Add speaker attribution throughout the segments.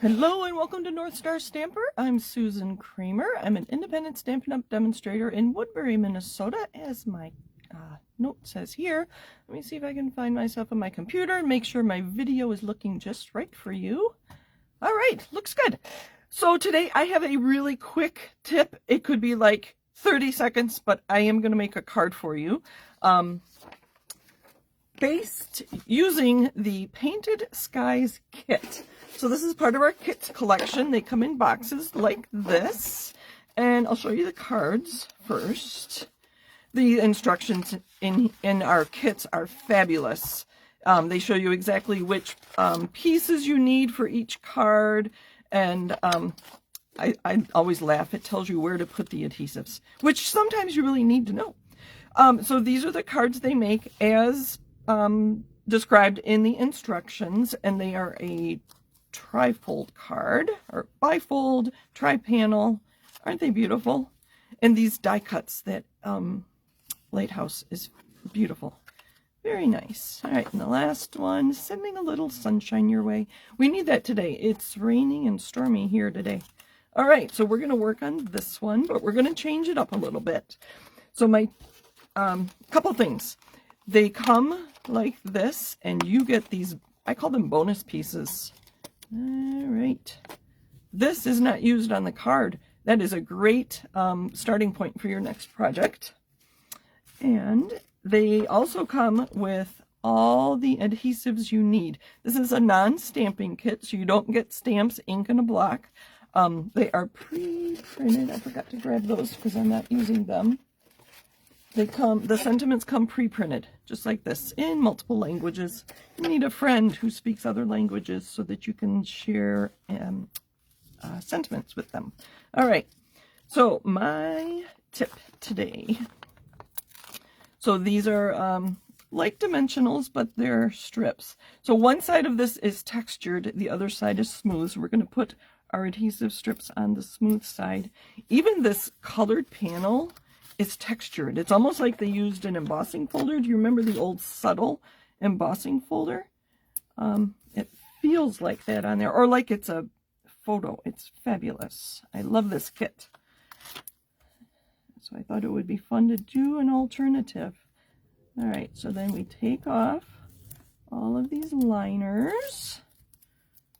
Speaker 1: Hello and welcome to North Star Stamper. I'm Susan Kramer. I'm an independent Stampin' Up! Demonstrator in Woodbury, Minnesota, as my note says here. Let me see if I can find myself on my computer and make sure my video is looking just right for you. All right, looks good. So today I have a really quick tip. It could be like 30 seconds, but I am going to make a card for you. Based using the Painted Skies kit. So this is part of our kit collection. They come in boxes like this, and I'll show you the cards first. The instructions in our kits are fabulous. They show you exactly which pieces you need for each card, and I always laugh. It tells you where to put the adhesives, which sometimes you really need to know. So these are the cards they make as described in the instructions, and they are a trifold card, or bifold, tri-panel. Aren't they beautiful? And these die cuts that Lighthouse is beautiful. Very nice. All right, and the last one, sending a little sunshine your way. We need that today. It's raining and stormy here today. All right, so we're going to work on this one, but we're going to change it up a little bit. So my couple things. They come like this, and you get these, I call them bonus pieces. All right. This is not used on the card. That is a great starting point for your next project. And they also come with all the adhesives you need. This is a non-stamping kit, so you don't get stamps, ink, and a block. They are pre-printed. I forgot to grab those because I'm not using them. The sentiments come pre-printed, just like this, in multiple languages. You need a friend who speaks other languages so that you can share sentiments with them. All right, so my tip today. So these are like dimensionals, but they're strips. So one side of this is textured, the other side is smooth. So we're going to put our adhesive strips on the smooth side. Even this colored panel is textured. It's almost like they used an embossing folder. Do you remember the old subtle embossing folder? It feels like that on there, or like it's a photo. It's fabulous. I love this kit. So I thought it would be fun to do an alternative. All right, so then we take off all of these liners.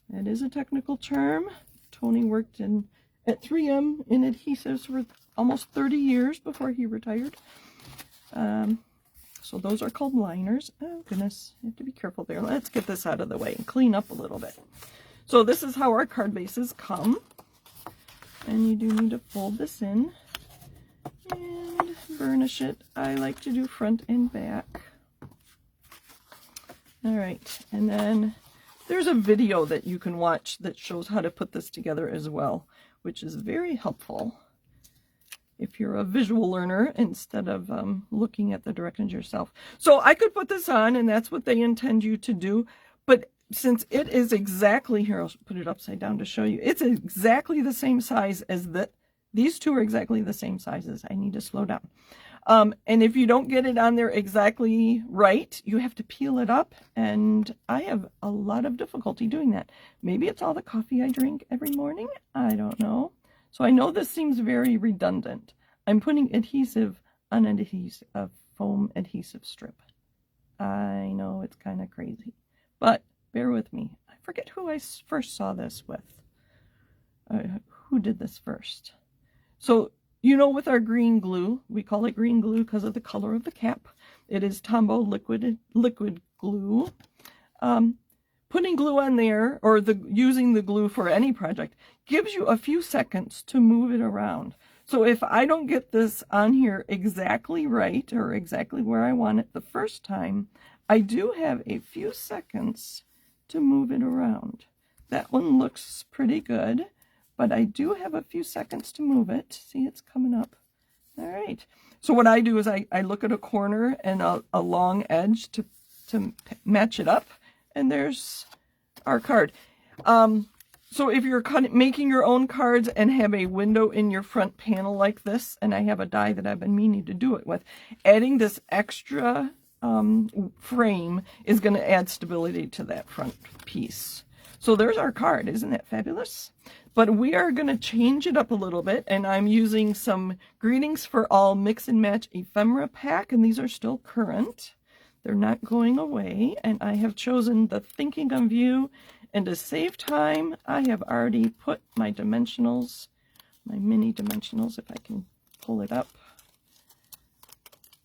Speaker 1: That is a technical term. Tony worked at 3M in adhesives for almost 30 years before he retired. So those are called liners. Oh goodness, I have to be careful there. Let's get this out of the way and clean up a little bit. So this is how our card bases come. And you do need to fold this in and burnish it. I like to do front and back. All right, and then there's a video that you can watch that shows how to put this together as well, which is very helpful if you're a visual learner instead of looking at the directions yourself. So I could put this on, and that's what they intend you to do. But since it is exactly, here, I'll put it upside down to show you. It's exactly the same size as these two are exactly the same sizes. I need to slow down. And if you don't get it on there exactly right, you have to peel it up. And I have a lot of difficulty doing that. Maybe it's all the coffee I drink every morning. I don't know. So I know this seems very redundant. I'm putting adhesive on a foam adhesive strip. I know it's kind of crazy, but bear with me. I forget who I first saw this with. Who did this first? So, you know, with our green glue, we call it green glue because of the color of the cap. It is Tombow liquid glue. Putting glue on there, or using the glue for any project, gives you a few seconds to move it around. So if I don't get this on here exactly right, or exactly where I want it the first time, I do have a few seconds to move it around. That one looks pretty good, but I do have a few seconds to move it. See, it's coming up. All right. So what I do is I look at a corner and a long edge to match it up. And there's our card. So if you're making your own cards and have a window in your front panel like this, and I have a die that I've been meaning to do it with, adding this extra frame is going to add stability to that front piece. So there's our card. Isn't that fabulous? But we are going to change it up a little bit, and I'm using some Greetings for All Mix and Match Ephemera pack, and these are still current. They're not going away, and I have chosen the Thinking of You, and to save time, I have already put my dimensionals, my mini dimensionals, if I can pull it up.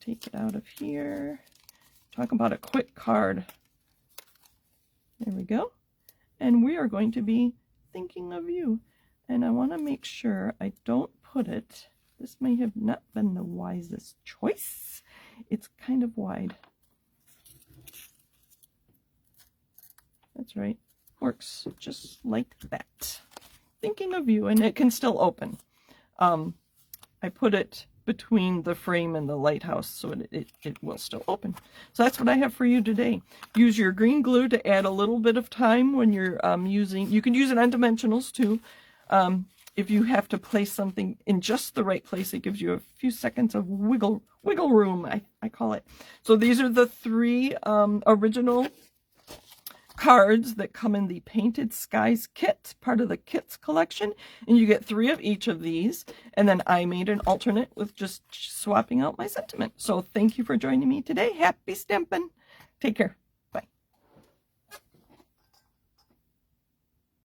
Speaker 1: Take it out of here. Talk about a quick card. There we go. And we are going to be thinking of you. And I want to make sure I don't put it. This may have not been the wisest choice. It's kind of wide. That's right. Works just like that. Thinking of you, and it can still open. I put it between the frame and the lighthouse, so it will still open. So that's what I have for you today. Use your green glue to add a little bit of time when you're using. You can use it on dimensionals too. If you have to place something in just the right place, it gives you a few seconds of wiggle room, I call it. So these are the 3 original cards that come in the Painted Skies kit, part of the kits collection, and you get 3 of each of these. And then I made an alternate with just swapping out my sentiment. So thank you for joining me today. Happy stamping. Take care.